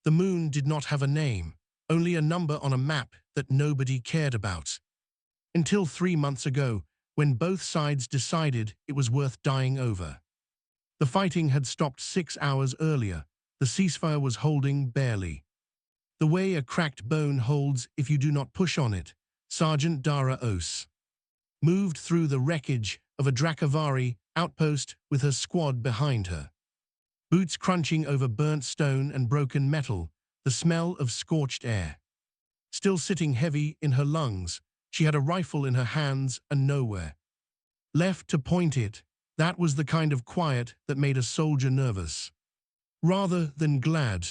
The moon did not have a name, only a number on a map that nobody cared about. Until 3 months ago, when both sides decided it was worth dying over. The fighting had stopped 6 hours earlier. The ceasefire was holding barely. The way a cracked bone holds if you do not push on it, Sergeant Dara Os moved through the wreckage of a Drakavari outpost with her squad behind her. Boots crunching over burnt stone and broken metal, the smell of scorched air. Still sitting heavy in her lungs, she had a rifle in her hands and nowhere left to point it. That was the kind of quiet that made a soldier nervous, rather than glad.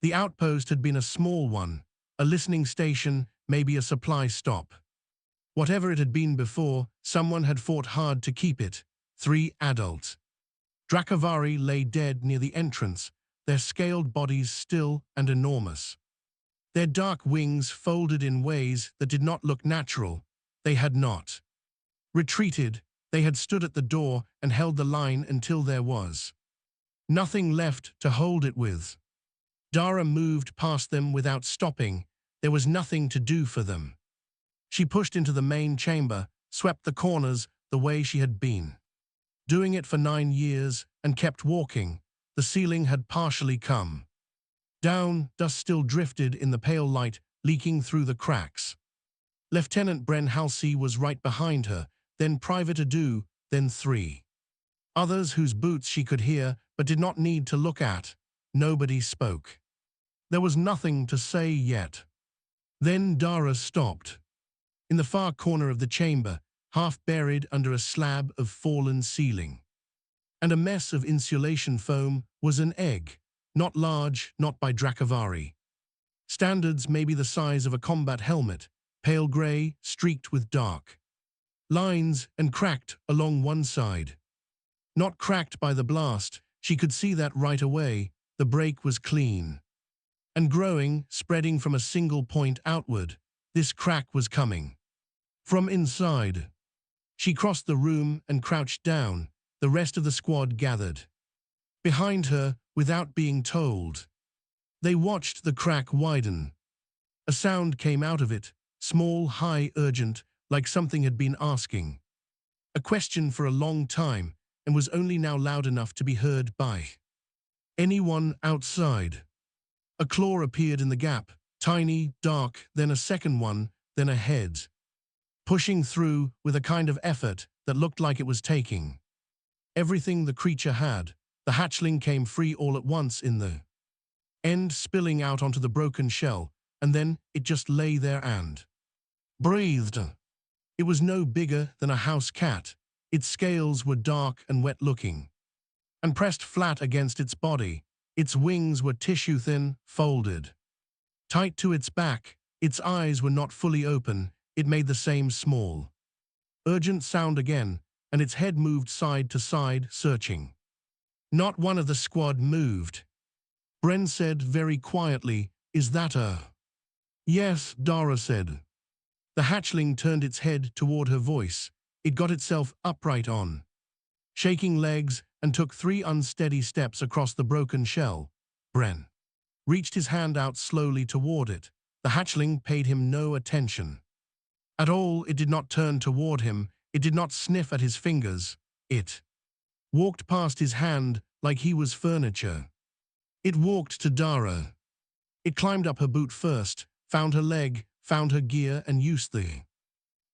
The outpost had been a small one, a listening station, maybe a supply stop. Whatever it had been before, someone had fought hard to keep it. 3 adult Drakavari lay dead near the entrance, their scaled bodies still and enormous. Their dark wings folded in ways that did not look natural. They had not retreated. They had stood at the door and held the line until there was nothing left to hold it with. Dara moved past them without stopping. There was nothing to do for them. She pushed into the main chamber, swept the corners the way she had been doing it for 9 years, and kept walking. The ceiling had partially come down, dust still drifted in the pale light, leaking through the cracks. Lieutenant Bren Halsey was right behind her, then Private Adu, then 3 others whose boots she could hear but did not need to look at. Nobody spoke. There was nothing to say yet. Then Dara stopped. In the far corner of the chamber, half buried under a slab of fallen ceiling and a mess of insulation foam, was an egg, not large, not by Drakavari standards, maybe the size of a combat helmet, pale gray, streaked with dark lines and cracked along one side. Not cracked by the blast, she could see that right away. The break was clean and growing, spreading from a single point outward. This crack was coming from inside. She crossed the room and crouched down. The rest of the squad gathered behind her without being told. They watched the crack widen. A sound came out of it, small, high, urgent, like something had been asking a question for a long time and was only now loud enough to be heard by anyone outside. A claw appeared in the gap, tiny, dark, then a second one, then a head pushing through with a kind of effort that looked like it was taking everything the creature had. The hatchling came free all at once in the end, spilling out onto the broken shell, and then it just lay there and breathed. It was no bigger than a house cat. Its scales were dark and wet-looking and pressed flat against its body. Its wings were tissue-thin, folded tight to its back. Its eyes were not fully open. It made the same small, urgent sound again, and its head moved side to side, searching. Not one of the squad moved. Bren said very quietly, "Is that a—" "Yes," Dara said. The hatchling turned its head toward her voice. It got itself upright on shaking legs and took 3 unsteady steps across the broken shell. Bren reached his hand out slowly toward it. The hatchling paid him no attention at all. It did not turn toward him. It did not sniff at his fingers. It walked past his hand like he was furniture. It walked to Dara. It climbed up her boot first, found her leg, found her gear, and used the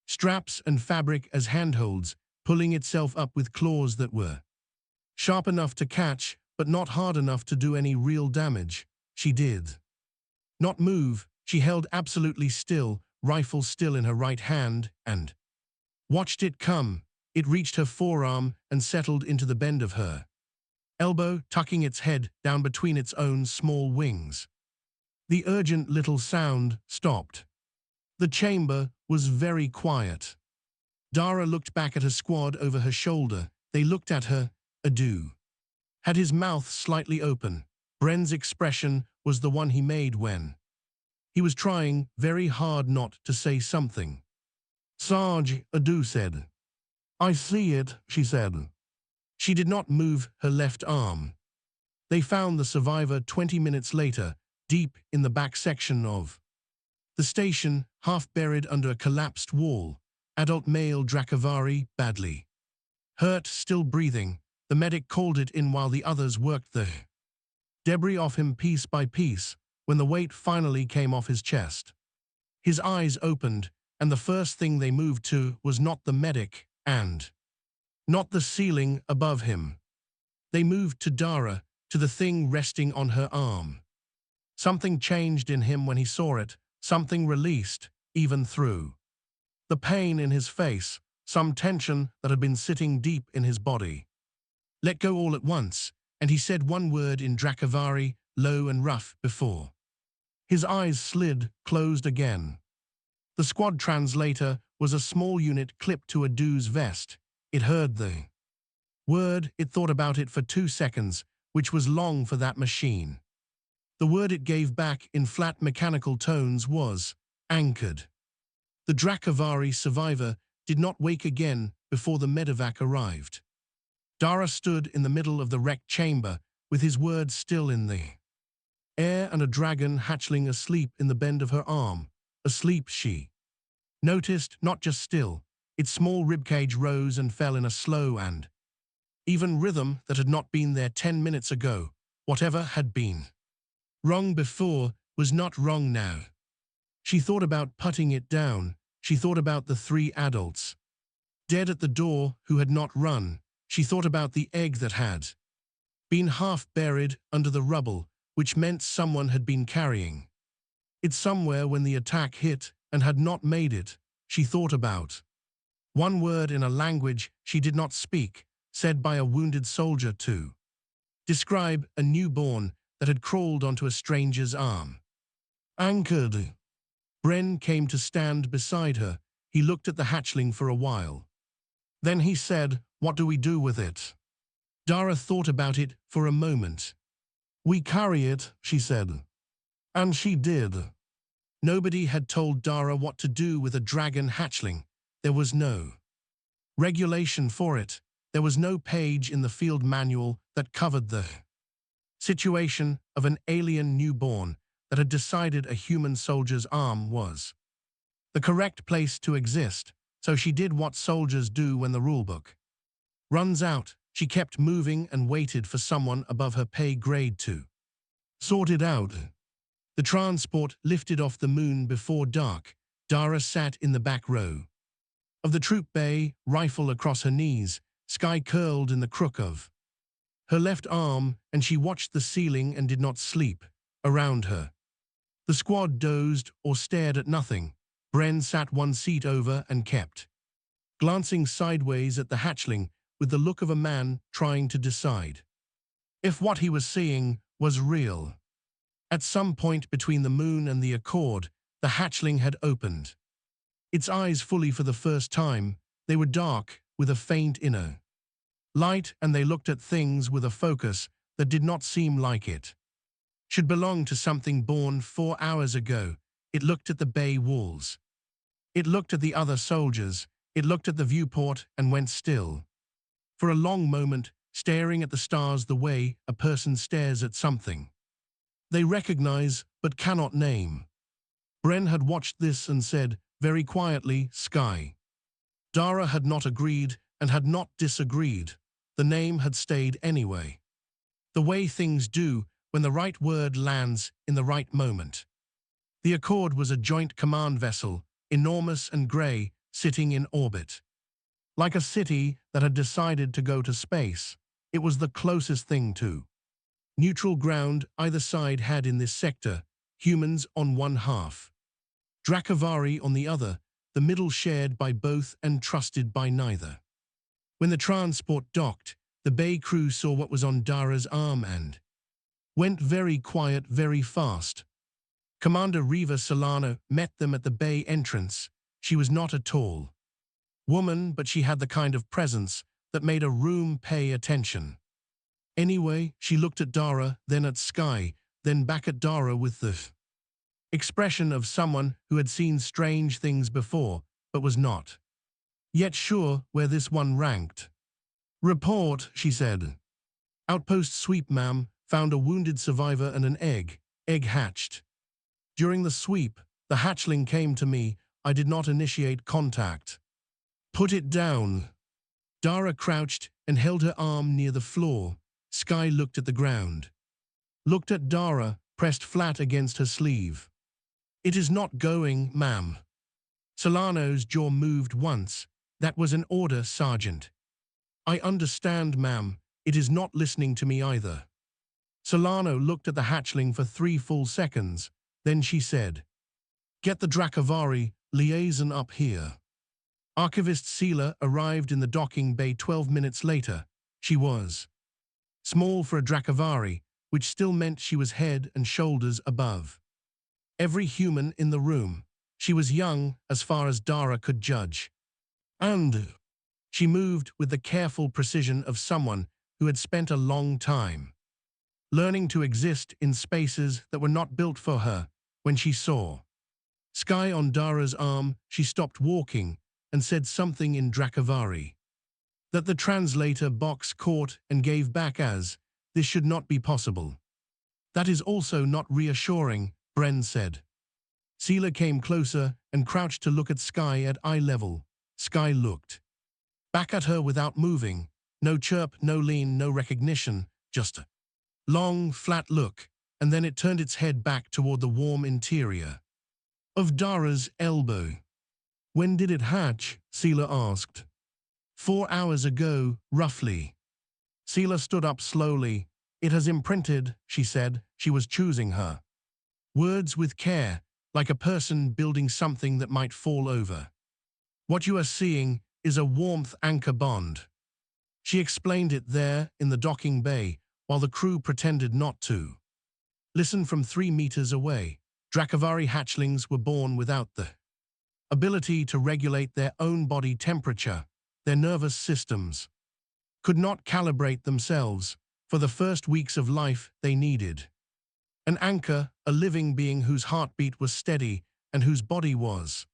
straps and fabric as handholds, pulling itself up with claws that were sharp enough to catch, but not hard enough to do any real damage. She did not move. She held absolutely still, rifle still in her right hand, and watched it come. It reached her forearm and settled into the bend of her elbow, tucking its head down between its own small wings. The urgent little sound stopped. The chamber was very quiet. Dara looked back at her squad over her shoulder. They looked at her. Adu had his mouth slightly open. Bren's expression was the one he made when he was trying very hard not to say something. "Sarge," Adu said. "I see it," she said. She did not move her left arm. They found the survivor 20 minutes later, deep in the back section of the station, half buried under a collapsed wall. Adult male Dracavari, badly hurt, still breathing. The medic called it in while the others worked the debris off him piece by piece. When the weight finally came off his chest, his eyes opened, and the first thing they moved to was not the medic and not the ceiling above him. They moved to Dara, to the thing resting on her arm. Something changed in him when he saw it, something released, even through the pain in his face, some tension that had been sitting deep in his body. Let go all at once, and he said one word in Dracavari, low and rough before his eyes slid closed again. The squad translator was a small unit clipped to a dude's vest. It heard the word, it thought about it for 2 seconds, which was long for that machine. The word it gave back in flat mechanical tones was anchored. The Dracavari survivor did not wake again before the medevac arrived. Dara stood in the middle of the wrecked chamber with his words still in the air and a dragon hatchling asleep in the bend of her arm. Asleep, she noticed, not just still. Its small ribcage rose and fell in a slow and even rhythm that had not been there 10 minutes ago. Whatever had been wrong before was not wrong now. She thought about putting it down. She thought about the 3 adults dead at the door who had not run. She thought about the egg that had been half buried under the rubble, which meant someone had been carrying it somewhere when the attack hit and had not made it. She thought about one word in a language she did not speak, said by a wounded soldier to describe a newborn that had crawled onto a stranger's arm. Anchored. Bren came to stand beside her. He looked at the hatchling for a while. Then he said, "What do we do with it?" Dara thought about it for a moment. "We carry it," she said. And she did. Nobody had told Dara what to do with a dragon hatchling. There was no regulation for it. There was no page in the field manual that covered the situation of an alien newborn that had decided a human soldier's arm was the correct place to exist, so she did what soldiers do when the rulebook runs out. She kept moving and waited for someone above her pay grade to sort it out. The transport lifted off the moon before dark. Dara sat in the back row of the troop bay, rifle across her knees, sky curled in the crook of her left arm, and she watched the ceiling and did not sleep around her. The squad dozed or stared at nothing. Bren sat one seat over and kept glancing sideways at the hatchling with the look of a man trying to decide if what he was seeing was real. At some point between the moon and the Accord, the hatchling had opened its eyes fully for the first time. They were dark, with a faint inner light, and they looked at things with a focus that did not seem like it should belong to something born 4 hours ago. It looked at the bay walls. It looked at the other soldiers. It looked at the viewport and went still for a long moment, staring at the stars the way a person stares at something they recognize but cannot name. Bren had watched this and said, very quietly, "Sky." Dara had not agreed and had not disagreed. The name had stayed anyway. The way things do when the right word lands in the right moment. The Accord was a joint command vessel, enormous and gray, sitting in orbit. Like a city that had decided to go to space, it was the closest thing to neutral ground either side had in this sector, humans on one half, Dracavari on the other, the middle shared by both and trusted by neither. When the transport docked, the bay crew saw what was on Dara's arm and went very quiet very fast. Commander Riva Solano met them at the bay entrance. She was not a tall woman, but she had the kind of presence that made a room pay attention. Anyway, she looked at Dara, then at Sky, then back at Dara with the expression of someone who had seen strange things before, but was not yet sure where this one ranked. "Report," she said. "Outpost sweep, ma'am. Found a wounded survivor and an egg. Egg hatched. During the sweep, the hatchling came to me. I did not initiate contact. Put it down. Dara crouched and held her arm near the floor. Sky looked at the ground. Looked at Dara, pressed flat against her sleeve. It is not going, ma'am. Solano's jaw moved once. That was an order, Sergeant. I understand, ma'am. It is not listening to me either. Solano looked at the hatchling for 3 full seconds. Then she said, "Get the Dracavari liaison up here." Archivist Sela arrived in the docking bay 12 minutes later. She was small for a Dracavari, which still meant she was head and shoulders above every human in the room. She was young as far as Dara could judge. And she moved with the careful precision of someone who had spent a long time learning to exist in spaces that were not built for her. When she saw Sky on Dara's arm, she stopped walking and said something in Dracavari that the translator box caught and gave back as, "This should not be possible." "That is also not reassuring," Bren said. Sela came closer and crouched to look at Sky at eye level. Sky looked back at her without moving. No chirp, no lean, no recognition, just a long, flat look, and then it turned its head back toward the warm interior of Dara's elbow. "When did it hatch?" Sela asked. 4 hours ago, roughly." Sela stood up slowly. "It has imprinted," she said. She was choosing her words with care, like a person building something that might fall over. "What you are seeing is a warmth anchor bond." She explained it there in the docking bay, while the crew pretended not to listen. From 3 meters away, Dracavari hatchlings were born without the ability to regulate their own body temperature. Their nervous systems could not calibrate themselves. For the first weeks of life, they needed an anchor, a living being whose heartbeat was steady and whose body was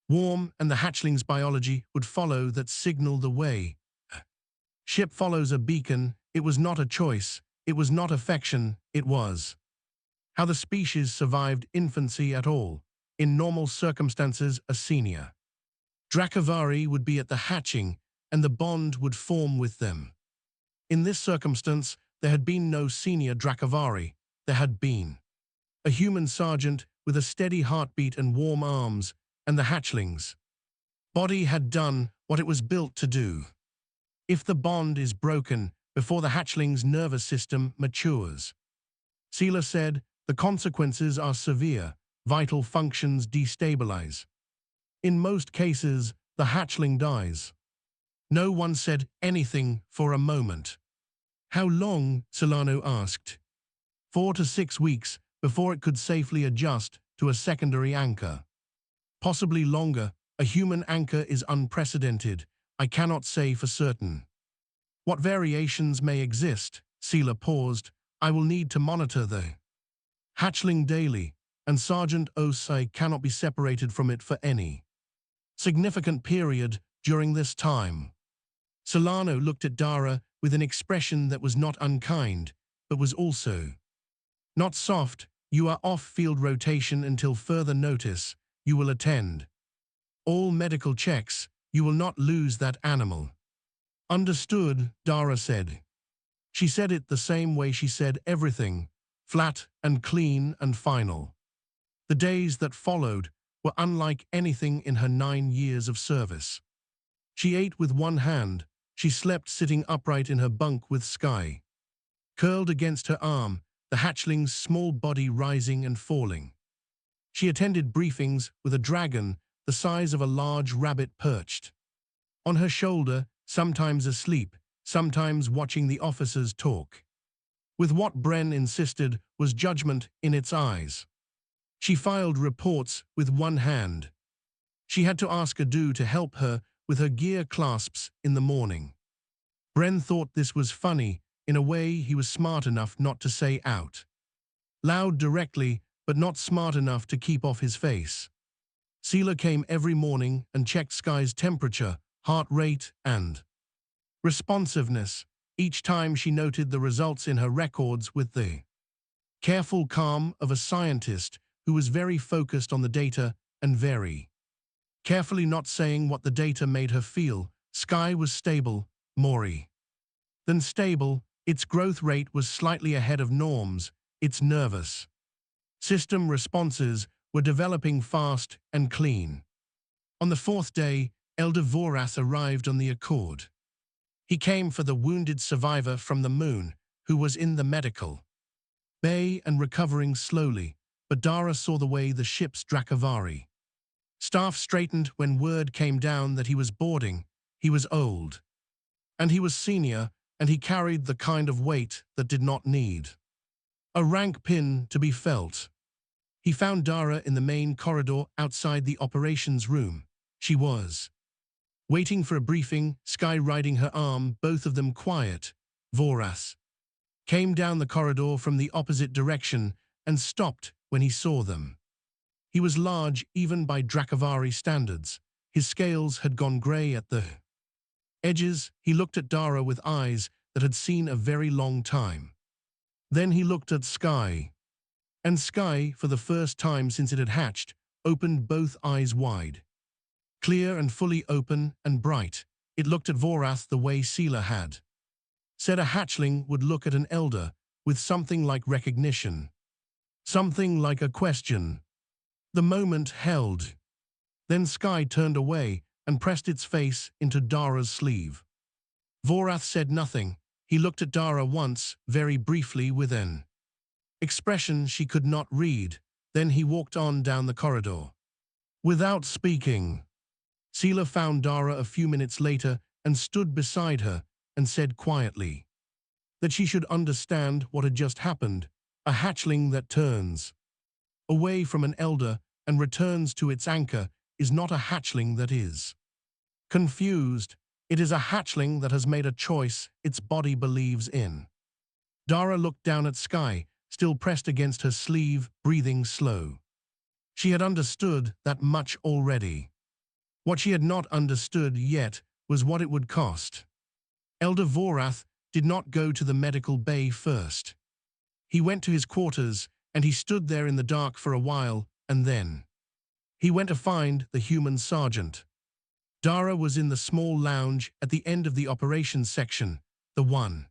warm, and the hatchling's biology would follow that signal the way a ship follows a beacon. It was not a choice. It was not affection. It was how the species survived infancy at all. In normal circumstances, a senior Dracavari would be at the hatching, and the bond would form with them. In this circumstance, there had been no senior Dracavari. There had been a human sergeant with a steady heartbeat and warm arms, and the hatchling's body had done what it was built to do. If the bond is broken before the hatchling's nervous system matures, Sela said, the consequences are severe. Vital functions destabilize. In most cases, the hatchling dies. No one said anything for a moment. "How long?" Solano asked. 4 to 6 weeks before it could safely adjust to a secondary anchor. Possibly longer. A human anchor is unprecedented. I cannot say for certain what variations may exist. Sela paused. "I will need to monitor the hatchling daily, and Sergeant Osei cannot be separated from it for any significant period during this time." Solano looked at Dara with an expression that was not unkind, but was also not soft. "You are off field rotation until further notice. You will attend all medical checks. You will not lose that animal." "Understood," Dara said. She said it the same way she said everything, flat and clean and final. The days that followed were unlike anything in her 9 years of service. She ate with one hand. She slept sitting upright in her bunk with Sky curled against her arm, the hatchling's small body rising and falling. She attended briefings with a dragon the size of a large rabbit perched on her shoulder, sometimes asleep, sometimes watching the officers talk, with what Bren insisted was judgment in its eyes. She filed reports with one hand. She had to ask Adu to help her with her gear clasps in the morning. Bren thought this was funny, in a way he was smart enough not to say out loud directly, but not smart enough to keep off his face. Sela came every morning and checked Sky's temperature, heart rate, and responsiveness. Each time she noted the results in her records with the careful calm of a scientist who was very focused on the data and very carefully not saying what the data made her feel. Sky was stable, Maury. Then stable, its growth rate was slightly ahead of norms, its nervous system responses were developing fast and clean. On the fourth day, Elder Vorath arrived on the Accord. He came for the wounded survivor from the moon, who was in the medical bay and recovering slowly, but Dara saw the way the ship's Dracavari staff straightened when word came down that he was boarding. He was old, and he was senior, and he carried the kind of weight that did not need a rank pin to be felt. He found Dara in the main corridor outside the operations room. She was waiting for a briefing, Sky riding her arm, both of them quiet. Vorath came down the corridor from the opposite direction and stopped when he saw them. He was large even by Dracavari standards. His scales had gone grey at the edges. He looked at Dara with eyes that had seen a very long time. Then he looked at Sky. And Sky, for the first time since it had hatched, opened both eyes wide. Clear and fully open and bright, it looked at Vorath the way Sela had said a hatchling would look at an elder, with something like recognition. Something like a question. The moment held. Then Sky turned away and pressed its face into Dara's sleeve. Vorath said nothing. He looked at Dara once, very briefly, with an expression she could not read. Then he walked on down the corridor. Without speaking, Sela found Dara a few minutes later and stood beside her and said quietly that she should understand what had just happened. A hatchling that turns away from an elder and returns to its anchor is not a hatchling that is confused. It is a hatchling that has made a choice its body believes in. Dara looked down at Sky, still pressed against her sleeve, breathing slow. She had understood that much already. What she had not understood yet was what it would cost. Elder Vorath did not go to the medical bay first. He went to his quarters, and he stood there in the dark for a while, and then he went to find the human sergeant. Dara was in the small lounge at the end of the operations section, the one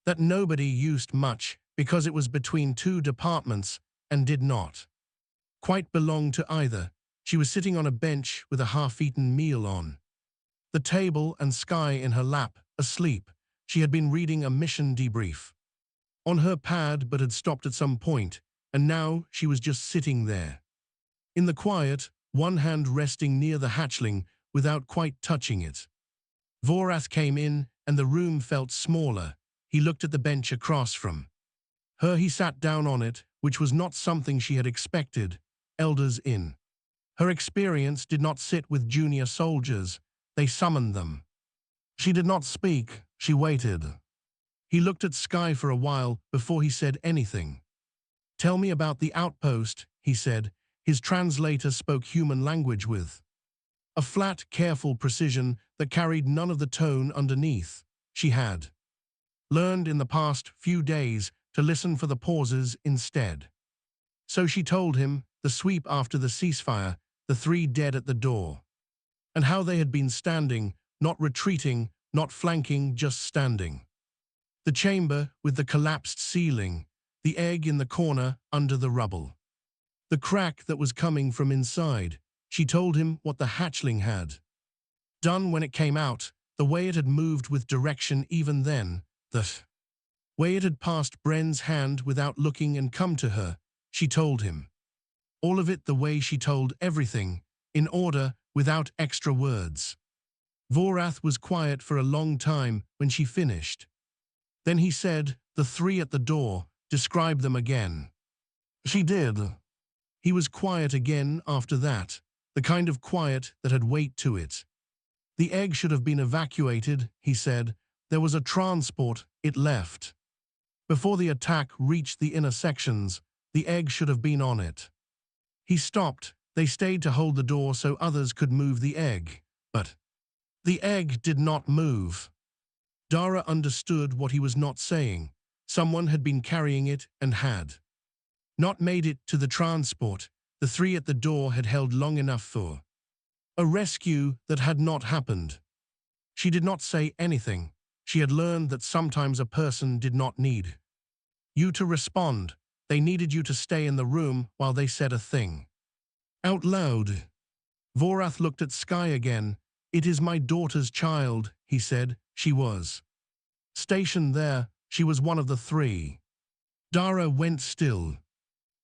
that nobody used much because it was between two departments and did not quite belong to either. She was sitting on a bench with a half-eaten meal on the table and Sky in her lap, asleep. She had been reading a mission debrief on her pad but had stopped at some point, and now she was just sitting there. In the quiet, one hand resting near the hatchling without quite touching it. Vorath came in, and the room felt smaller. He looked at the bench across from her. He sat down on it, which was not something she had expected. Elders in her experience did not sit with junior soldiers. They summoned them. She did not speak. She waited. He looked at Sky for a while before he said anything. "Tell me about the outpost," he said. His translator spoke human language with a flat, careful precision that carried none of the tone underneath. She had learned in the past few days to listen for the pauses instead. So she told him the sweep after the ceasefire, the 3 dead at the door, and how they had been standing, not retreating, not flanking, just standing. The chamber with the collapsed ceiling, the egg in the corner under the rubble. The crack that was coming from inside. She told him what the hatchling had done when it came out, the way it had moved with direction even then, the way it had passed Bren's hand without looking and come to her. She told him all of it, the way she told everything, in order, without extra words. Vorath was quiet for a long time when she finished. Then he said, "The 3 at the door, describe them again." She did. He was quiet again after that, the kind of quiet that had weight to it. "The egg should have been evacuated," he said. "There was a transport, it left. Before the attack reached the inner sections, the egg should have been on it." He stopped. They stayed to hold the door so others could move the egg, but the egg did not move. Dara understood what he was not saying. Someone had been carrying it and had Not made it to the transport, the three at the door had held long enough for a rescue that had not happened. She did not say anything. She had learned that sometimes a person did not need you to respond. They needed you to stay in the room while they said a thing out loud. Vorath looked at Sky again. "It is my daughter's child," he said. "She was stationed there. She was one of the three." Dara went still.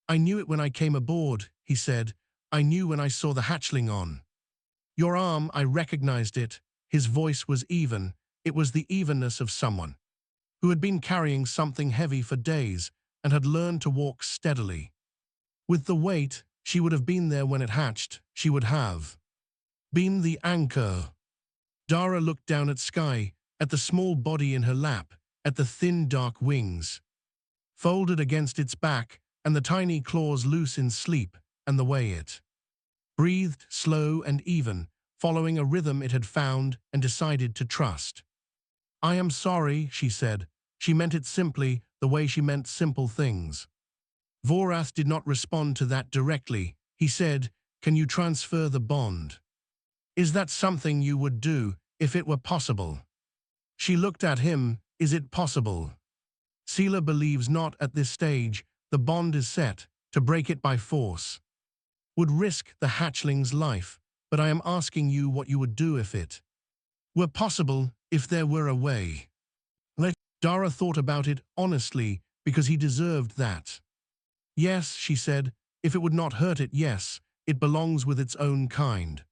"I knew it when I came aboard," he said. "I knew when I saw the hatchling on your arm. I recognized it." His voice was even. It was the evenness of someone who had been carrying something heavy for days and had learned to walk steadily. With the weight, she would have been there when it hatched. She would have been the anchor. Dara looked down at Sky, at the small body in her lap, at the thin dark wings folded against its back, and the tiny claws loose in sleep, and the way it breathed, slow and even, following a rhythm it had found and decided to trust. "I am sorry," she said. She meant it simply, the way she meant simple things. Vorath did not respond to that directly. He said, "Can you transfer the bond? Is that something you would do, if it were possible?" She looked at him. "Is it possible?" Sela believes not at this stage. The bond is set. To break it by force would risk the hatchling's life, but I am asking you what you would do if it were possible, if there were a way. Dara thought about it honestly, because he deserved that. "Yes," she said, "if it would not hurt it, yes. It belongs with its own kind.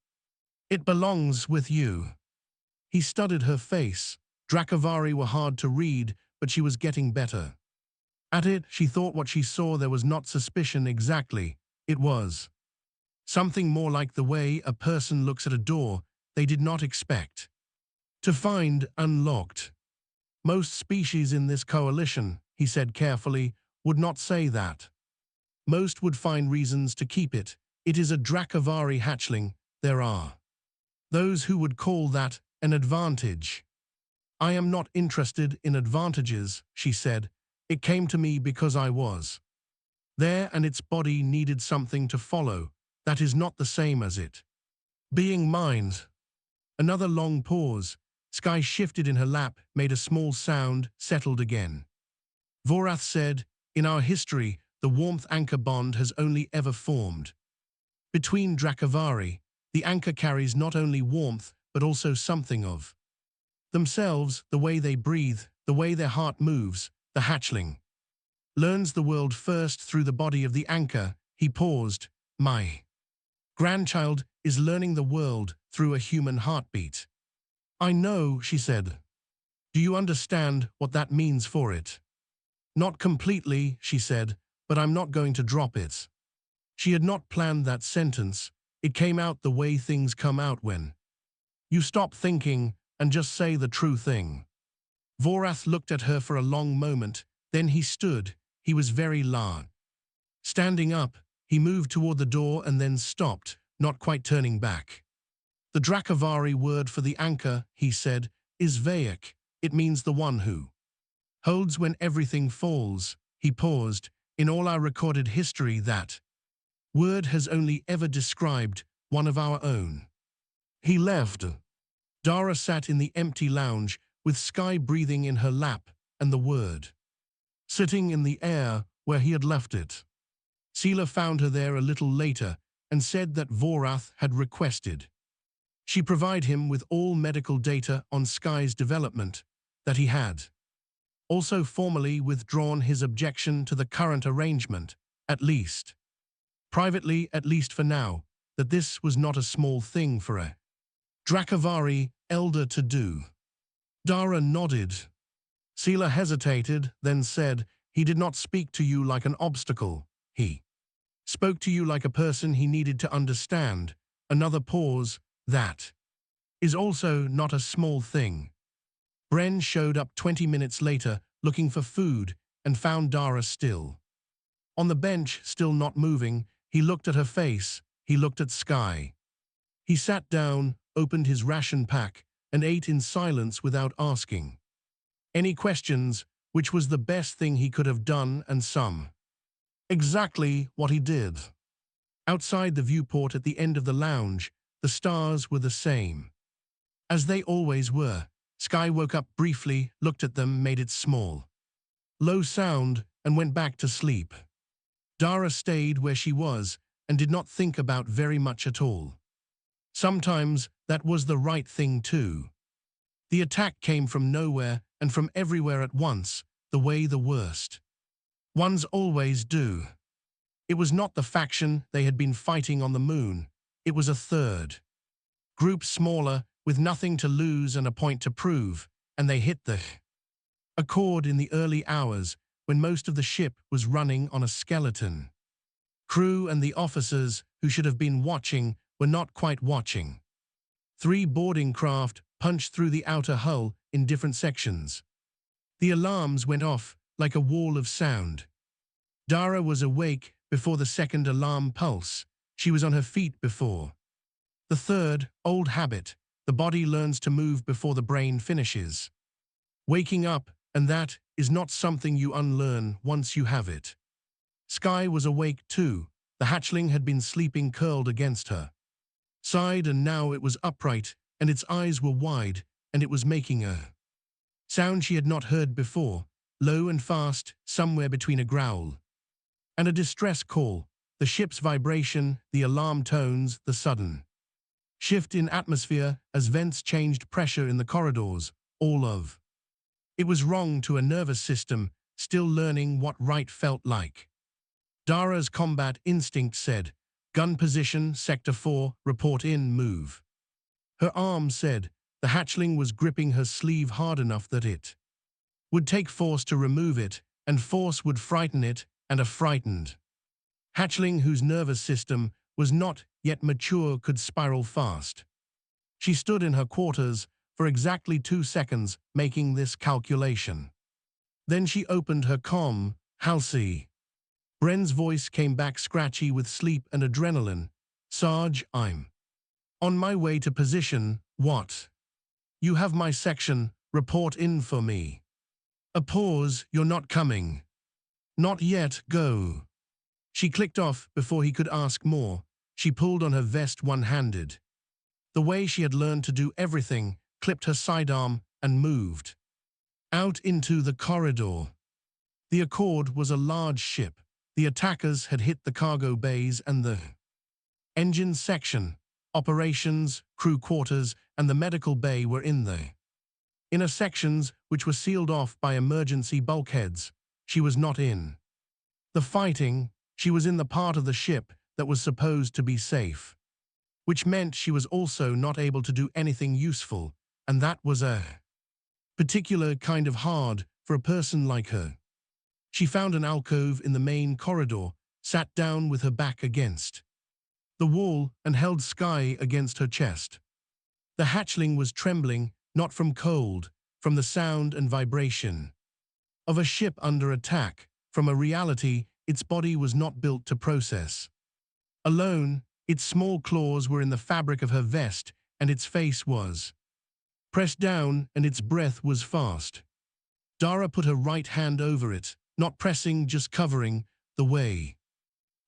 It belongs with you." He studied her face. Dracavari were hard to read, but she was getting better at it. She thought what she saw there was not suspicion exactly. It was something more like the way a person looks at a door they did not expect to find unlocked. "Most species in this coalition," he said carefully, "would not say that. Most would find reasons to keep it. It is a Dracavari hatchling. There are those who would call that an advantage." "I am not interested in advantages," she said. "It came to me because I was there and its body needed something to follow. That is not the same as it being mine." Another long pause. Sky shifted in her lap, made a small sound, settled again. Vorath said, "In our history, the warmth anchor bond has only ever formed between Dracavari. The anchor carries not only warmth, but also something of themselves, the way they breathe, the way their heart moves. The hatchling learns the world first through the body of the anchor." He paused. "My grandchild is learning the world through a human heartbeat." "I know," she said. "Do you understand what that means for it?" "Not completely," she said, "but I'm not going to drop it." She had not planned that sentence. It came out the way things come out when you stop thinking and just say the true thing. Vorath looked at her for a long moment. Then he stood. He was very large. Standing up, he moved toward the door and then stopped, not quite turning back. "The Dracavari word for the anchor," he said, "is Vayak. It means the one who holds when everything falls." He paused. "In all our recorded history, that word has only ever described one of our own." He left. Dara sat in the empty lounge, with Sky breathing in her lap, and the word sitting in the air where he had left it. Sela found her there a little later and said that Vorath had requested she provide him with all medical data on Sky's development, that he had also formally withdrawn his objection to the current arrangement, at least privately, at least for now, that this was not a small thing for a Dracavari elder to do. Dara nodded. Sela hesitated, then said, "He did not speak to you like an obstacle. He spoke to you like a person he needed to understand." Another pause. "That is also not a small thing." Bren showed up 20 minutes later, looking for food, and found Dara still on the bench, still not moving. He looked at her face. He looked at Sky. He sat down, opened his ration pack, and ate in silence without asking any questions, which was the best thing he could have done, and some Exactly what he did. Outside the viewport at the end of the lounge, the stars were the same. As they always were. Sky woke up briefly, looked at them, made it small. Low sound, and went back to sleep. Dara stayed where she was and did not think about very much at all. Sometimes that was the right thing too. The attack came from nowhere and from everywhere at once, the way the worst ones always do. It was not the faction they had been fighting on the moon. It was a third group, smaller, with nothing to lose and a point to prove, and they hit the accord in the early hours when most of the ship was running on a skeleton. Crew and the officers who should have been watching were not quite watching. 3 boarding craft punched through the outer hull in different sections. The alarms went off like a wall of sound. Dara was awake before the second alarm pulse. She was on her feet before. The third, old habit, the body learns to move before the brain finishes. Waking up, and that is not something you unlearn once you have it. Sky was awake too. The hatchling had been sleeping curled against her side, and now it was upright, and its eyes were wide, and it was making a sound she had not heard before, low and fast, somewhere between a growl and a distress call, the ship's vibration, the alarm tones, the sudden shift in atmosphere as vents changed pressure in the corridors, all of it was wrong to a nervous system still learning what right felt like. Dara's combat instinct said, "Gun position, Sector 4, report in, move." Her arm said, the hatchling was gripping her sleeve hard enough that it would take force to remove it, and force would frighten it, and a frightened hatchling whose nervous system was not yet mature could spiral fast. She stood in her quarters for exactly 2 seconds making this calculation. Then she opened her comm. "Halsey." Bren's voice came back scratchy with sleep and adrenaline. "Sarge, I'm on my way to position." "What?" "You have my section, report in for me." A pause. "You're not coming." "Not yet, go." She clicked off before he could ask more. She pulled on her vest one-handed. The way she had learned to do everything, clipped her sidearm and moved out into the corridor. The Accord was a large ship. The attackers had hit the cargo bays and the engine section. Operations, crew quarters, and the medical bay were in the inner sections, which were sealed off by emergency bulkheads. She was not in the fighting. She was in the part of the ship that was supposed to be safe, which meant she was also not able to do anything useful, and that was a particular kind of hard for a person like her. She found an alcove in the main corridor, sat down with her back against the wall, and held Sky against her chest. The hatchling was trembling, not from cold, from the sound and vibration of a ship under attack, from a reality its body was not built to process. Alone, its small claws were in the fabric of her vest, and its face was pressed down, and its breath was fast. Dara put her right hand over it, not pressing, just covering, the way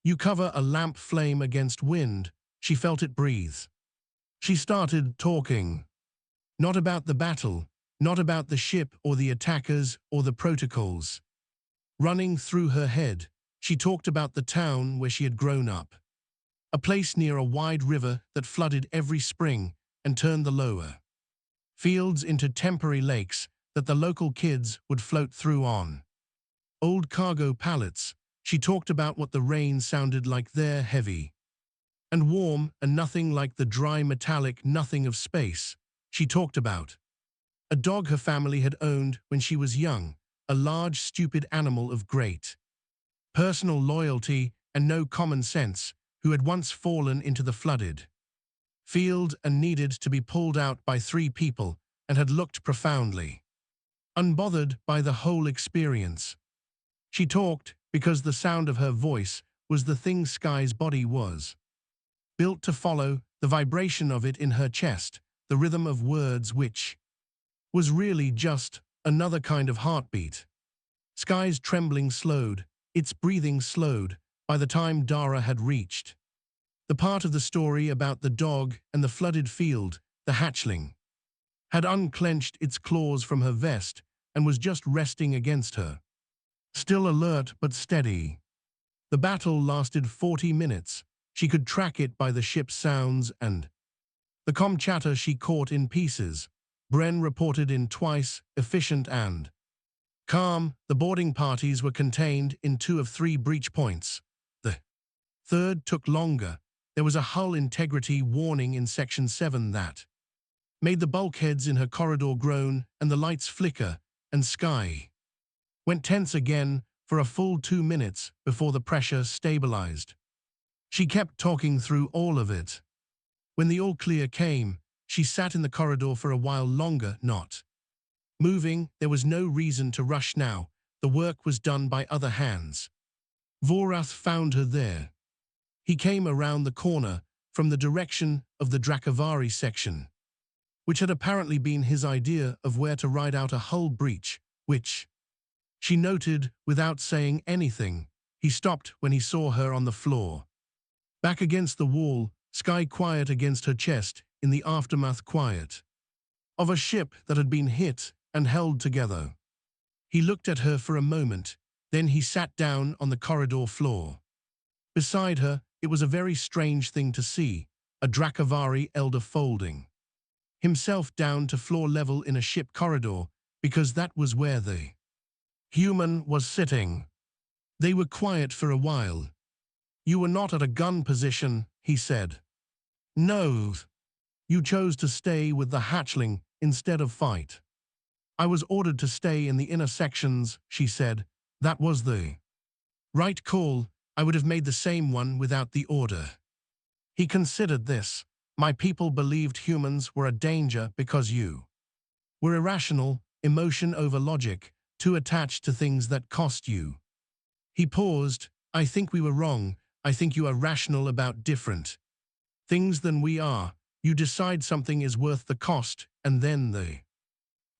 you cover a lamp flame against wind. She felt it breathe. She started talking. Not about the battle, not about the ship or the attackers or the protocols. Running through her head, she talked about the town where she had grown up. A place near a wide river that flooded every spring and turned the lower fields into temporary lakes that the local kids would float through on old cargo pallets. She talked about what the rain sounded like there, heavy and warm and nothing like the dry metallic nothing of space. She talked about a dog her family had owned when she was young, a large, stupid animal of great personal loyalty and no common sense, who had once fallen into the flooded field and needed to be pulled out by 3 people and had looked profoundly unbothered by the whole experience. She talked because the sound of her voice was the thing Sky's body was built to follow, the vibration of it in her chest, the rhythm of words which was really just another kind of heartbeat. Sky's trembling slowed, Its breathing slowed by the time Dara had reached the part of the story about the dog and the flooded field. The hatchling had unclenched its claws from her vest and was just resting against her, still alert but steady. The battle lasted 40 minutes. She could track it by the ship's sounds and the comm chatter she caught in pieces. Bren reported in twice, efficient and calm. The boarding parties were contained in 2 of 3 breach points. The third took longer. There was a hull integrity warning in Section 7 that made the bulkheads in her corridor groan and the lights flicker, and Sky went tense again for a full 2 minutes before the pressure stabilized. She kept talking through all of it. When the all-clear came, she sat in the corridor for a while longer, not moving. There was no reason to rush now. The work was done by other hands. Vorath found her there. He came around the corner from the direction of the Drakavari section, which had apparently been his idea of where to ride out a hull breach, which she noted without saying anything. He stopped when he saw her on the floor, back against the wall, Sky quiet against her chest, in the aftermath quiet of a ship that had been hit and held together. He looked at her for a moment, then he sat down on the corridor floor. Beside her, it was a very strange thing to see, a Drakavari elder folding himself down to floor level in a ship corridor, because that was where the human was sitting. They were quiet for a while. "You were not at a gun position," he said. "No. You chose to stay with the hatchling instead of fight." "I was ordered to stay in the inner sections," she said. "That was the right call. I would have made the same one without the order." He considered this. "My people believed humans were a danger because you were irrational, emotion over logic, too attached to things that cost you." He paused. "I think we were wrong. I think you are rational about different things than we are. You decide something is worth the cost, and then the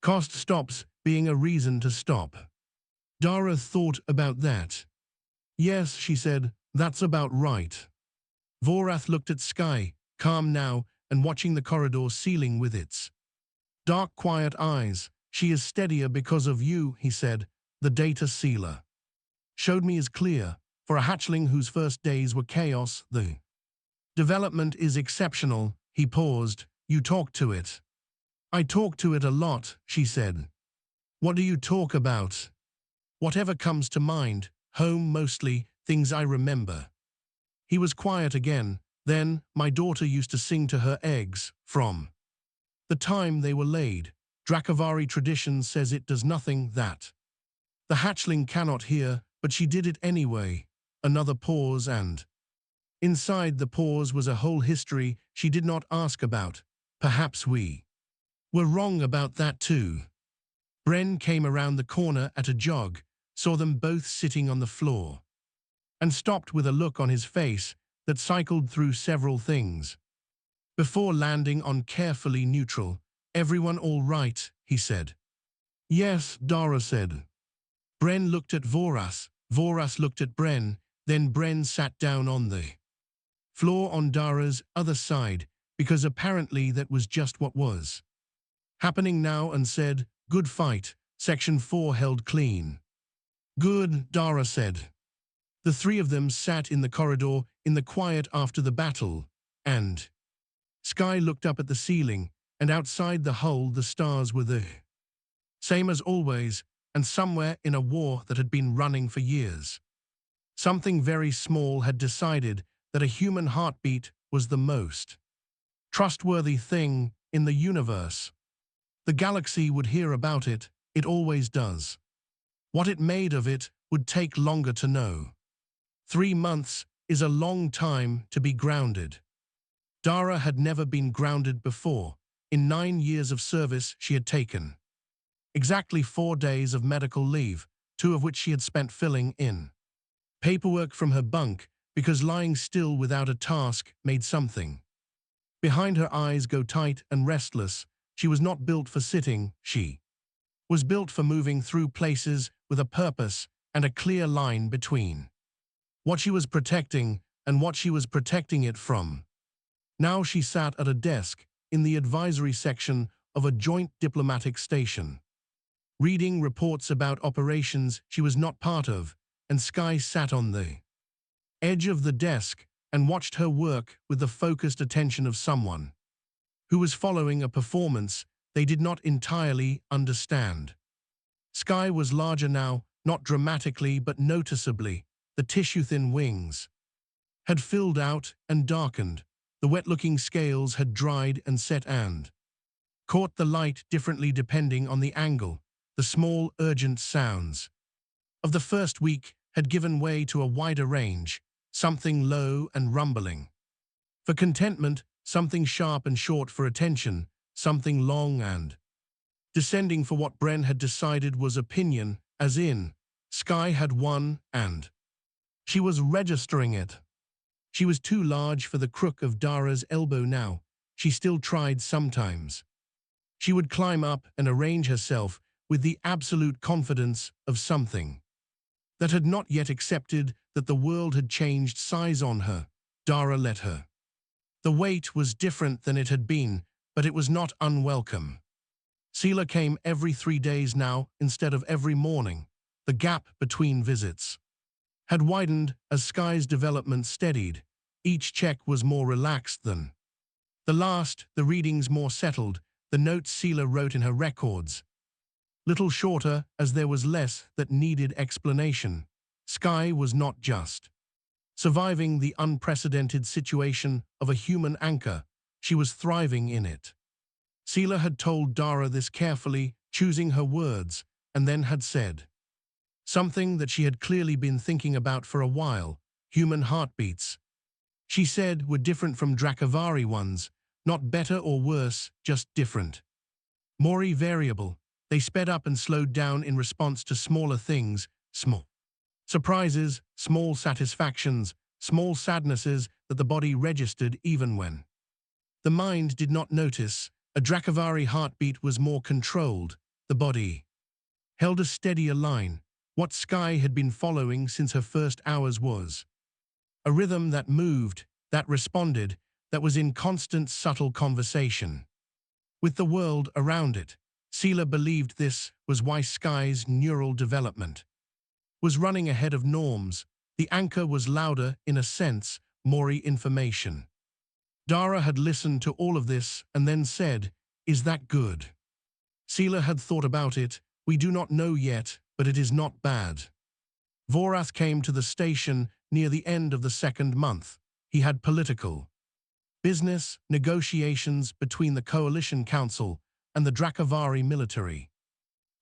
cost stops being a reason to stop." Dara thought about that. "Yes," she said, "that's about right." Vorath looked at Sky, calm now and watching the corridor ceiling with its dark, quiet eyes. "She is steadier because of you," he said. "The data sealer showed me is clear. For a hatchling whose first days were chaos, the development is exceptional." He paused. "You talk to it." "I talk to it a lot," she said. "What do you talk about?" "Whatever comes to mind. Home mostly, things I remember." He was quiet again. "Then, my daughter used to sing to her eggs, from the time they were laid. Drakavari tradition says it does nothing that the hatchling cannot hear, but she did it anyway." Another pause, and inside the pause was a whole history she did not ask about. "Perhaps we were wrong about that too." Bren came around the corner at a jog, saw them both sitting on the floor, and stopped with a look on his face that cycled through several things before landing on carefully neutral. "Everyone all right?" he said. "Yes," Dara said. Bren looked at Vorath. Vorath looked at Bren. Then Bren sat down on the floor on Dara's other side, because apparently that was just what was happening now, and said, "Good fight. Section 4 held clean." "Good," Dara said. The 3 of them sat in the corridor in the quiet after the battle, and Sky looked up at the ceiling, and outside the hull the stars were the same as always, and somewhere in a war that had been running for years, something very small had decided that a human heartbeat was the most trustworthy thing in the universe. The galaxy would hear about it. It always does. What it made of it would take longer to know. 3 months is a long time to be grounded. Dara had never been grounded before. In 9 years of service she had taken exactly 4 days of medical leave, 2 of which she had spent filling in paperwork from her bunk, because lying still without a task made something behind her eyes go tight and restless. She was not built for sitting. She was built for moving through places with a purpose, and a clear line between what she was protecting and what she was protecting it from. Now she sat at a desk in the advisory section of a joint diplomatic station, reading reports about operations she was not part of, and Sky sat on the edge of the desk and watched her work with the focused attention of someone who was following a performance they did not entirely understand. Sky was larger now, not dramatically but noticeably. The tissue-thin wings had filled out and darkened. The wet-looking scales had dried and set and caught the light differently depending on the angle. The small, urgent sounds of the first week had given way to a wider range, something low and rumbling for contentment, something sharp and short for attention, something long and descending for what Bren had decided was opinion, as in, Sky had won and she was registering it. She was too large for the crook of Dara's elbow now. She still tried sometimes. She would climb up and arrange herself with the absolute confidence of something that had not yet accepted that the world had changed size on her. Dara let her. The weight was different than it had been, but it was not unwelcome. Sela came every 3 days now instead of every morning. The gap between visits had widened as Sky's development steadied. Each check was more relaxed than the last, the readings more settled, the notes Sela wrote in her records little shorter as there was less that needed explanation. Sky was not just surviving the unprecedented situation of a human anchor, she was thriving in it. Sela had told Dara this carefully, choosing her words, and then had said something that she had clearly been thinking about for a while: human heartbeats. She said were different from Drakavari ones, not better or worse, just different. More variable. They sped up and slowed down in response to smaller things, small surprises, small satisfactions, small sadnesses that the body registered even when the mind did not notice. A Drakavari heartbeat was more controlled. The body held a steadier line. What Sky had been following since her first hours was a rhythm that moved, that responded, that was in constant subtle conversation with the world around it. Sela believed this was why Sky's neural development was running ahead of norms. The anchor was louder, in a sense, more information. Dara had listened to all of this and then said, "Is that good?" Sela had thought about it. "We do not know yet, but it is not bad." Vorath came to the station near the end of the second month. He had political business negotiations between the Coalition Council and the Drakavari military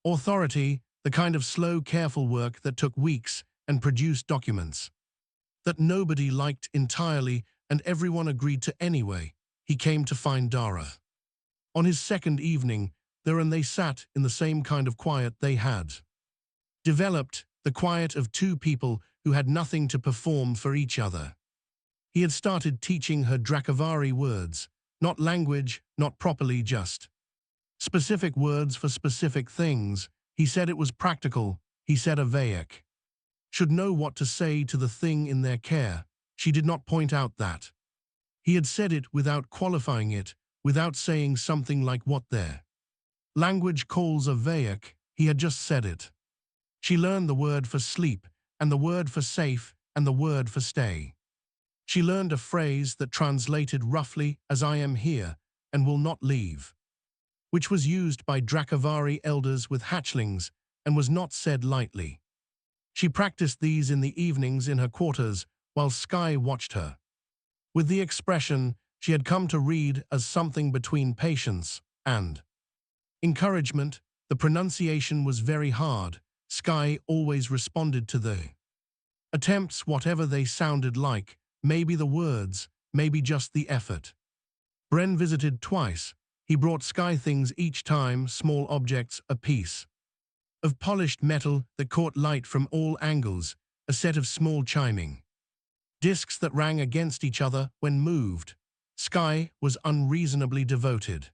authority, the kind of slow, careful work that took weeks and produced documents that nobody liked entirely and everyone agreed to anyway. He came to find Dara on his second evening there, and they sat in the same kind of quiet they had developed, the quiet of two people who had nothing to perform for each other. He had started teaching her Drakavari words, not language, not properly, just specific words for specific things. He said it was practical. He said a Vayak should know what to say to the thing in their care. She did not point out that he had said it without qualifying it, without saying something like what their language calls a Vayak. He had just said it. She learned the word for sleep, and the word for safe, and the word for stay. She learned a phrase that translated roughly as "I am here and will not leave," which was used by Drakavari elders with hatchlings and was not said lightly. She practiced these in the evenings in her quarters while Sky watched her, with the expression she had come to read as something between patience and encouragement. The pronunciation was very hard. Sky always responded to the attempts, whatever they sounded like, maybe the words, maybe just the effort. Bren visited twice. He brought Sky things each time, small objects, a piece of polished metal that caught light from all angles, a set of small chiming discs that rang against each other when moved. Sky was unreasonably devoted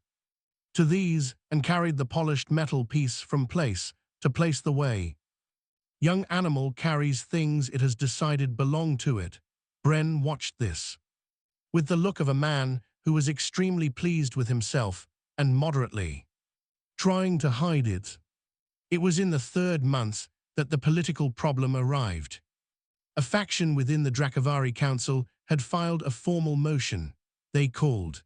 to these and carried the polished metal piece from place to place the way Young animal carries things it has decided belong to it. Bren watched this with the look of a man who was extremely pleased with himself and moderately trying to hide it. It was in the 3rd month that the political problem arrived. A faction within the Dracavari Council had filed a formal motion. They called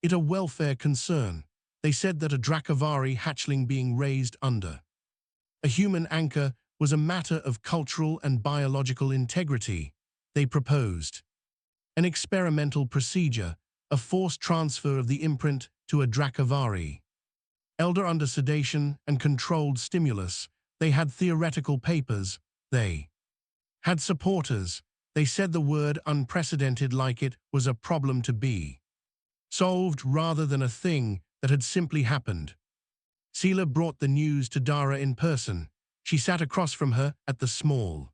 it a welfare concern. They said that a Dracavari hatchling being raised under a human anchor was a matter of cultural and biological integrity. They proposed an experimental procedure, a forced transfer of the imprint to a Dracavari. Elder under sedation and controlled stimulus. They had theoretical papers. They had supporters. They said the word unprecedented like it was a problem to be solved rather than a thing that had simply happened. Sela brought the news to Dara in person. She sat across from her at the small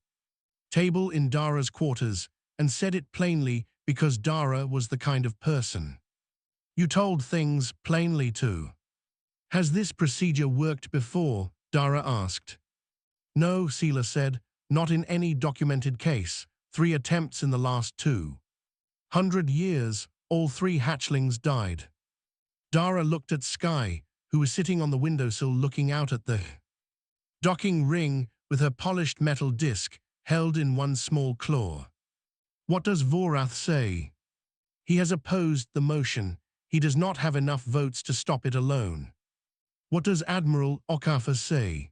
table in Dara's quarters and said it plainly because Dara was the kind of person you told things plainly to. Has this procedure worked before? Dara asked. No, Sela said, not in any documented case. 3 attempts in the last 200 years, all 3 hatchlings died. Dara looked at Sky, who was sitting on the windowsill looking out at the docking ring with her polished metal disc held in one small claw. What does Vorath say? He has opposed the motion. He does not have enough votes to stop it alone. What does Admiral Okafa say?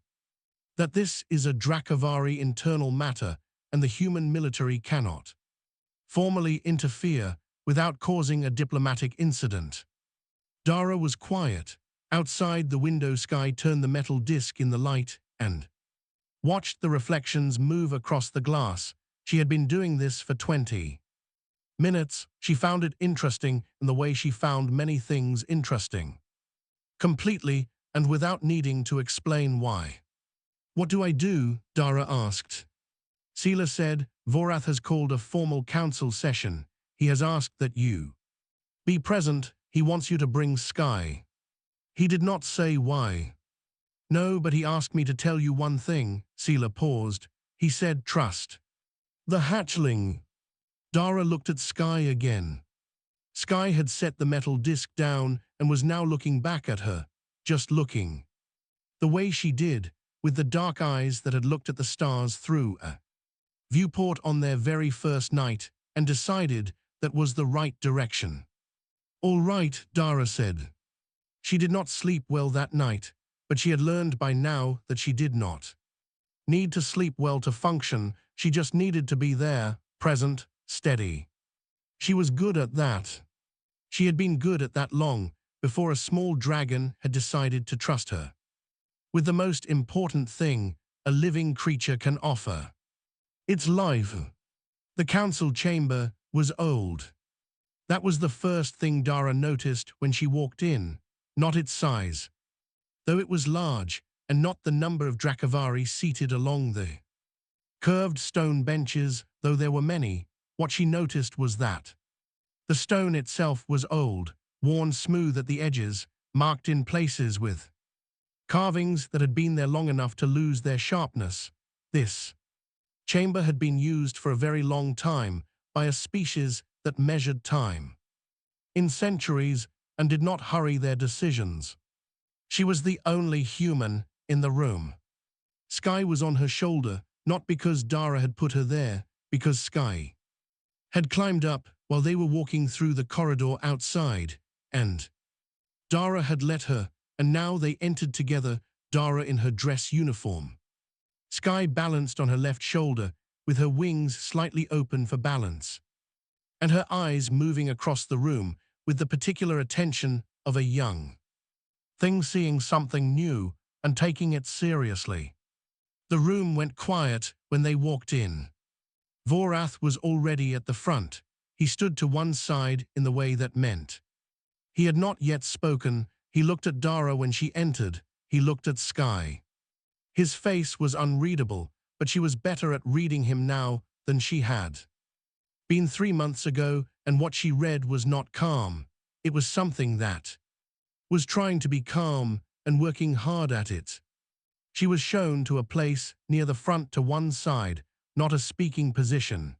That this is a Dracavari internal matter and the human military cannot formally interfere without causing a diplomatic incident. Dara was quiet. Outside the window, Sky turned the metal disc in the light and watched the reflections move across the glass. She had been doing this for 20 minutes. She found it interesting in the way she found many things interesting. Completely and without needing to explain why. What do I do? Dara asked. Sela said, Vorath has called a formal council session. He has asked that you be present. He wants you to bring Sky. He did not say why. No, but he asked me to tell you one thing. Sela paused. He said, trust the hatchling. Dara looked at Sky again. Sky had set the metal disc down and was now looking back at her, just looking. The way she did, with the dark eyes that had looked at the stars through a viewport on their very first night and decided that was the right direction. All right, Dara said. She did not sleep well that night, but she had learned by now that she did not need to sleep well to function. She just needed to be there, present, steady. She was good at that. She had been good at that long before a small dragon had decided to trust her with the most important thing a living creature can offer. Its life. The council chamber was old. That was the first thing Dara noticed when she walked in, not its size, though it was large, and not the number of Dracavari seated along the curved stone benches, though there were many. What she noticed was that the stone itself was old, worn smooth at the edges, marked in places with carvings that had been there long enough to lose their sharpness. This chamber had been used for a very long time by a species that measured time in centuries and did not hurry their decisions. She was the only human in the room. Sky was on her shoulder, not because Dara had put her there, because Sky had climbed up while they were walking through the corridor outside, and Dara had let her, and now they entered together, Dara in her dress uniform. Sky balanced on her left shoulder, with her wings slightly open for balance, and her eyes moving across the room with the particular attention of a young thing seeing something new and taking it seriously. The room went quiet when they walked in. Vorath was already at the front. He stood to one side in the way that meant he had not yet spoken. He looked at Dara when she entered. He looked at Sky. His face was unreadable, but she was better at reading him now than she had been 3 months ago, and what she read was not calm. It was something that was trying to be calm and working hard at it. She was shown to a place near the front to one side, not a speaking position.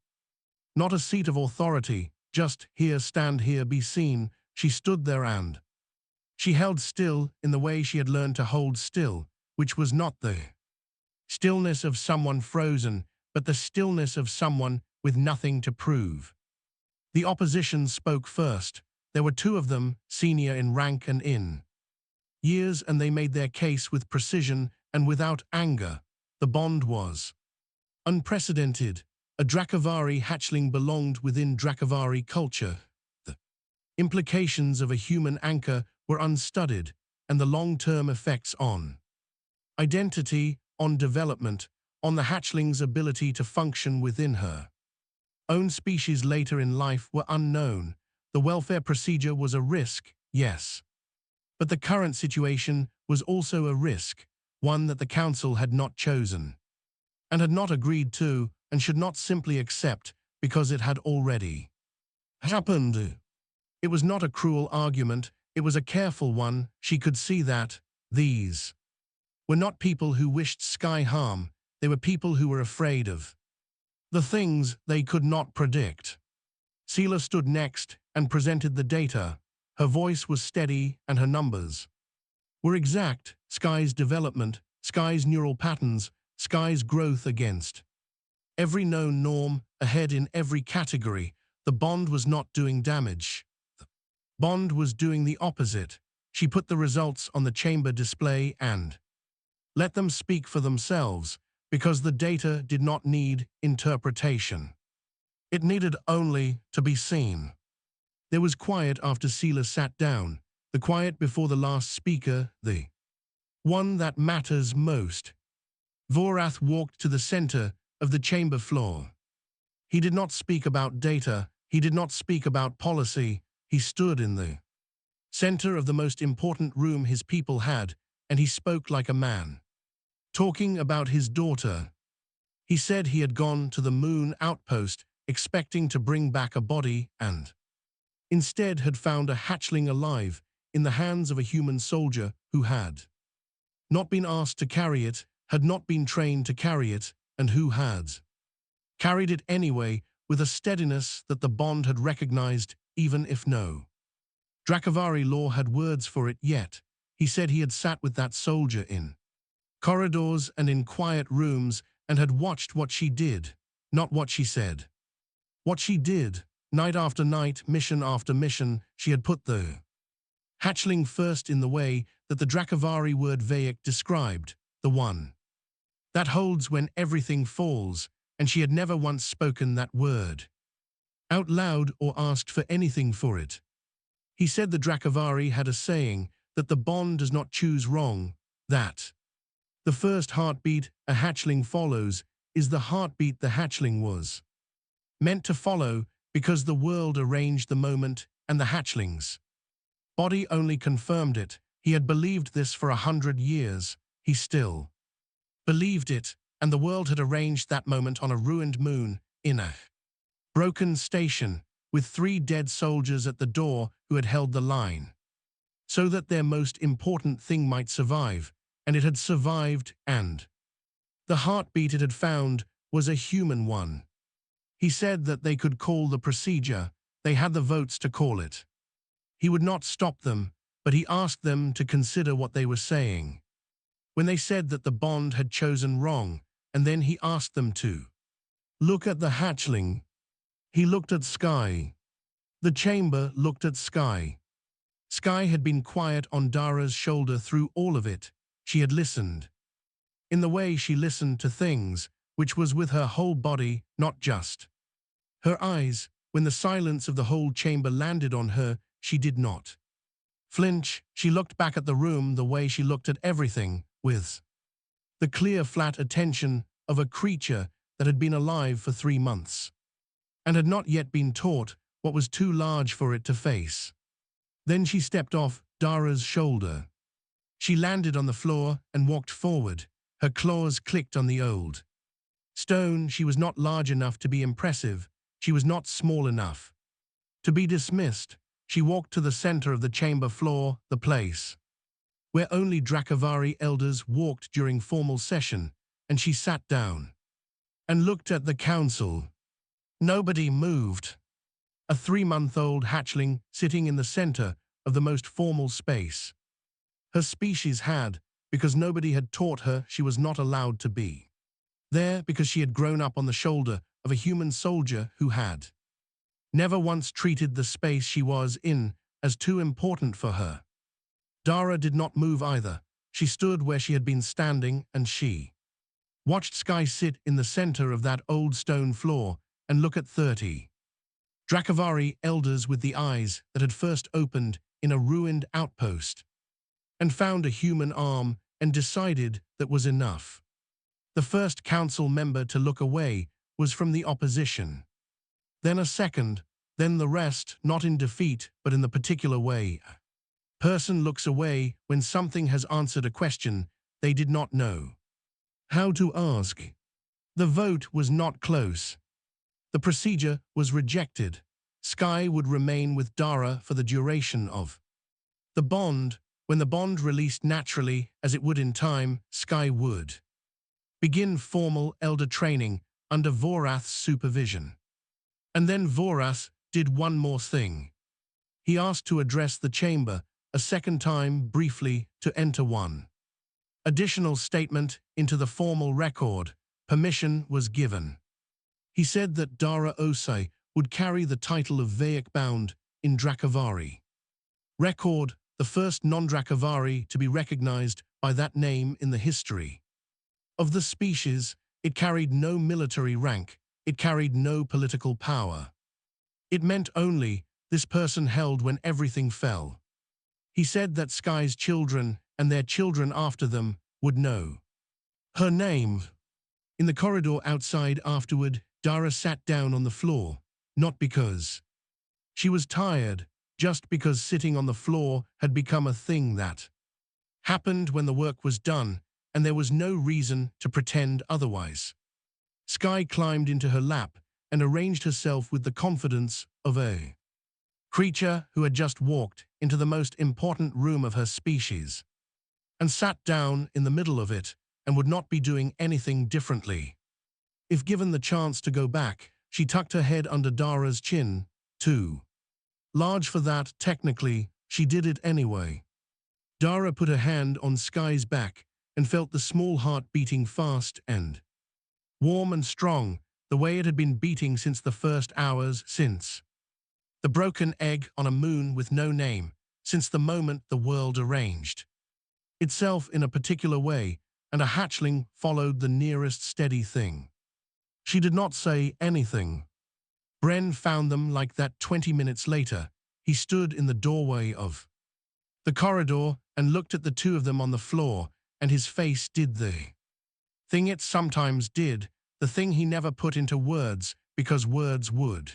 Not a seat of authority, just here, stand here, be seen. She stood there and she held still in the way she had learned to hold still, which was not the stillness of someone frozen, but the stillness of someone with nothing to prove. The opposition spoke first. There were two of them, senior in rank and in years, and they made their case with precision and without anger. The bond was unprecedented. A Dracavari hatchling belonged within Dracavari culture. The implications of a human anchor were unstudied, and the long-term effects on identity, on development, on the hatchling's ability to function within her own species later in life were unknown. The welfare procedure was a risk, yes. But the current situation was also a risk, one that the Council had not chosen, and had not agreed to, and should not simply accept, because it had already happened. It was not a cruel argument, it was a careful one. She could see that these were not people who wished Sky harm, they were people who were afraid of the things they could not predict. Sela stood next and presented the data. Her voice was steady and her numbers were exact. Sky's development, Sky's neural patterns, Sky's growth against every known norm, ahead in every category. The bond was not doing damage. The bond was doing the opposite. She put the results on the chamber display and let them speak for themselves, because the data did not need interpretation. It needed only to be seen. There was quiet after Sela sat down, the quiet before the last speaker, the one that matters most. Vorath walked to the center of the chamber floor. He did not speak about data, he did not speak about policy, he stood in the center of the most important room his people had, and he spoke like a man. Talking about his daughter. He said he had gone to the moon outpost, expecting to bring back a body, and instead had found a hatchling alive in the hands of a human soldier who had not been asked to carry it, had not been trained to carry it, and who had carried it anyway with a steadiness that the bond had recognized, even if no Dracavari law had words for it yet. He said he had sat with that soldier in corridors and in quiet rooms and had watched what she did, not what she said. What she did, night after night, mission after mission, she had put the hatchling first in the way that the Dracavari word Vaic described, the one that holds when everything falls, and she had never once spoken that word out loud or asked for anything for it. He said the Dracavari had a saying that the bond does not choose wrong, that the first heartbeat a hatchling follows is the heartbeat the hatchling was meant to follow, because the world arranged the moment and the hatchling's body only confirmed it. He had believed this for 100 years. He still believed it, and the world had arranged that moment on a ruined moon, in a broken station, with 3 dead soldiers at the door who had held the line, so that their most important thing might survive, and it had survived, and the heartbeat it had found was a human one. He said that they could call the procedure, they had the votes to call it. He would not stop them, but he asked them to consider what they were saying. When they said that the bond had chosen wrong, and then he asked them to look at the hatchling. He looked at Sky. The chamber looked at Sky. Sky had been quiet on Dara's shoulder through all of it. She had listened. In the way she listened to things, which was with her whole body, not just her eyes. When the silence of the whole chamber landed on her, she did not flinch. She looked back at the room the way she looked at everything, with the clear, flat attention of a creature that had been alive for 3 months, and had not yet been taught what was too large for it to face. Then she stepped off Dara's shoulder. She landed on the floor and walked forward. Her claws clicked on the old stone. She was not large enough to be impressive. She was not small enough to be dismissed. She walked to the center of the chamber floor, the place where only Drakavari elders walked during formal session, and she sat down and looked at the council. Nobody moved. A 3-month-old hatchling sitting in the center of the most formal space. Her species had, because nobody had taught her she was not allowed to be. There because she had grown up on the shoulder of a human soldier who had never once treated the space she was in as too important for her. Dara did not move either. She stood where she had been standing, and she watched Sky sit in the center of that old stone floor and look at 30 Drakavari elders with the eyes that had first opened in a ruined outpost, and found a human arm and decided that was enough. The first council member to look away was from the opposition. Then a second, then the rest, not in defeat but in the particular way. Person looks away when something has answered a question they did not know how to ask. The vote was not close. The procedure was rejected. Sky would remain with Dara for the duration of the bond. When the bond released naturally, as it would in time, Sky would begin formal elder training under Vorath's supervision. And then Vorath did one more thing. He asked to address the chamber a second time briefly to enter one additional statement into the formal record. Permission was given. He said that Dara Osei would carry the title of Vayak Bound in Drakavari record, the first non-Drakavari to be recognized by that name in the history of the species. It carried no military rank. It carried no political power. It meant only this person held when everything fell. He said that Sky's children and their children after them would know her name. In the corridor outside afterward, Dara sat down on the floor, not because she was tired, just because sitting on the floor had become a thing that happened when the work was done, and there was no reason to pretend otherwise. Sky climbed into her lap and arranged herself with the confidence of a creature who had just walked into the most important room of her species, and sat down in the middle of it and would not be doing anything differently. If given the chance to go back, she tucked her head under Dara's chin, too large for that. Technically, she did it anyway. Dara put her hand on Sky's back and felt the small heart beating fast and warm and strong, the way it had been beating since the first hours, since the broken egg on a moon with no name, since the moment the world arranged itself in a particular way, and a hatchling followed the nearest steady thing. She did not say anything. Bren found them like that 20 minutes later. He stood in the doorway of the corridor and looked at the two of them on the floor, and his face did the thing it sometimes did, the thing he never put into words because words would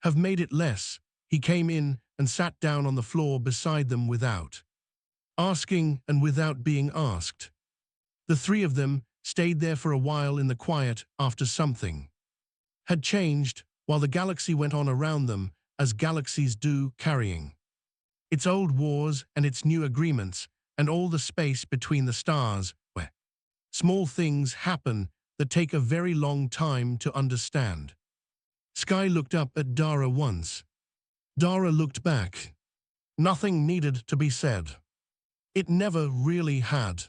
have made it less. He came in and sat down on the floor beside them without asking and without being asked. The three of them stayed there for a while in the quiet after something had changed, while the galaxy went on around them, as galaxies do, carrying its old wars and its new agreements, and all the space between the stars, where small things happen that take a very long time to understand. Sky looked up at Dara once. Dara looked back. Nothing needed to be said. It never really had.